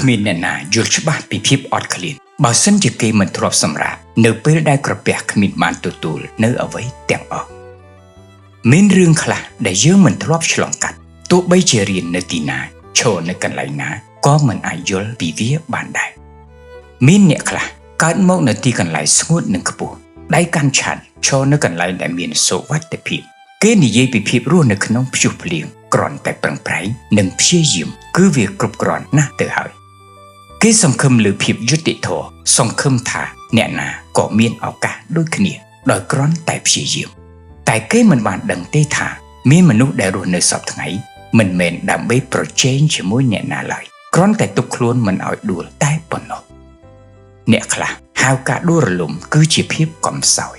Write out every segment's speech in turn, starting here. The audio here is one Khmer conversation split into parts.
មានអ្នកណាយល់ច្បាស់ពីភាពអត់ឃ្លានបើសិនជាគេមិនធ្លាប់សម្រាប់នៅពេលដែលក្រពះគ្មានបានទទួលនៅអ្វីទាំងអស់មានរឿងខ្លះដែលយើងមិនធ្លាប់ឆ្លងកាត់ទោះបីជារៀននៅទីណាឈរនៅកន្លែងណាក៏មិនអាចយល់ពីវាបានដែរមានអ្នកខ្លះកើតមកនៅទីកន្លែងស្ងួតនិងខ្ពស់ដៃកាន់ឆ័ត្រឈរនៅកន្លែងដែលមានសុវត្ថិភាពគេនិយាយពីភាពរស់នៅក្នុងព្យុះភ្លៀងគ្រាន់តែប្រឹងប្រែងនិងព្យាយាមគឺវាគ្រប់គ្រាន់ណាស់ទៅហើយគេសង្ឃឹមលើភាពយុត្តិធម៌សង្ឃឹមថាអ្នកណាក៏មានឱកាសដូចគ្នាដោយគ្រាន់តែព្យាយាមតែគេមិនបានដឹងទេថាមានមនុស្សដែលរស់នៅសពថ្ងៃមិនមែនដើម្បីប្រជែងជាមួយអ្នកណាឡើយគ្រាន់តែទុកខ្លួនមិនឲ្យដួលតែប៉ុណ្ណោះអ្នកខ្លះហៅការដួលរលំគឺជាភាពកំសោយ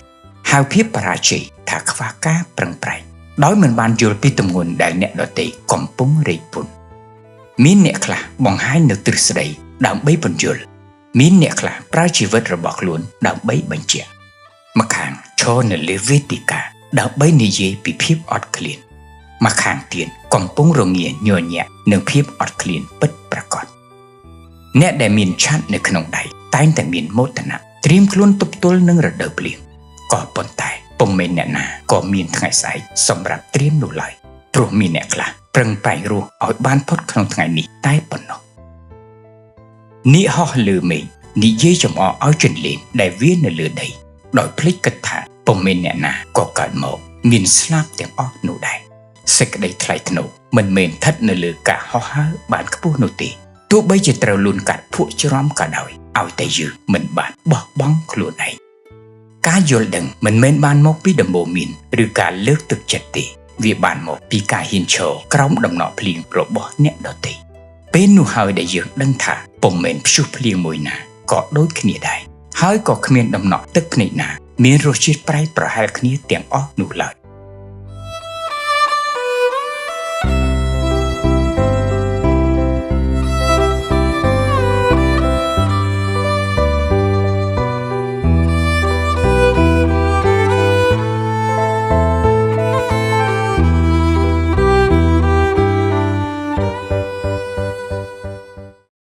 ហៅភាពបរាជ័យថាខ្វះការប្រឹងប្រែងដោយមិនបានយល់ពីទម្ងន់ដែលអ្នកដទៃកំពុងរែកពុនមានអ្នកខ្លះបង្ហាញនៅទ្រឹស្ដីដើម្បីពន្យល់មានអ្នកខ្លះប្រើជីវិតរបស់ខ្លួនដើម្បីបញ្ជាក់ម្ខាងឈរនៅលើវេទិកាដើម្បីនិយាយពីភាពអត់ឃ្លានម្ខាងទៀតកំពុងរងាញញាក់នឹងភាពអត់ឃ្លានពិតប្រាកដអ្នកដែលមានឆ័ត្រនៅក្នុងដៃតែងតែមានមោទនៈត្រៀមខ្លួនទប់ទល់នឹងរដូវភ្លៀងក៏ប៉ុន្តែពុំមែនអ្នកណាក៏មានថ្ងៃស្អែកសម្រាប់ត្រៀមនោះឡើយព្រោះមានអ្នកខ្លះប្រឹងប្រែងរស់ឲ្យបានផុតក្នុងថ្ងៃនេះតែប៉ុណ្ណោះនេះហោះលើមេឃនិយាយចំអកឲ្យជន្លេងដែលវានៅលើដីដោយភ្លេចគិតថាពុំមែនអ្នកណាក៏កើតមកមានស្លាប់ទាំងអស់នោះដែរសេចក្តីថ្លៃថ្នូរមិនមែនស្ថិតនៅលើការហោះហើរបានខ្ពស់នោះទេទោះបីជាត្រូវលូនកាត់ភក់ច្រំក៏ដោយឲ្យតែយើងមិនបានបោះបង់ខ្លួនឯងការយល់ដឹងមិនមែនបានមកពីដំបូន្មានឬការលើកទឹកចិត្តទេវាបានមកពីការហ៊ានឈរក្រោមដំណក់ភ្លៀងរបស់អ្នកដទៃពេលនោះហើយដែលយើងដឹងថាពុំមែនព្យុះភ្លៀងមួយណាក៏ដូចគ្នាដែរហើយក៏គ្មានដំណក់ទឹកភ្នែកណាមានរសជាតិប្រៃប្រហែលគ្នាទាំងអស់នោះឡើយ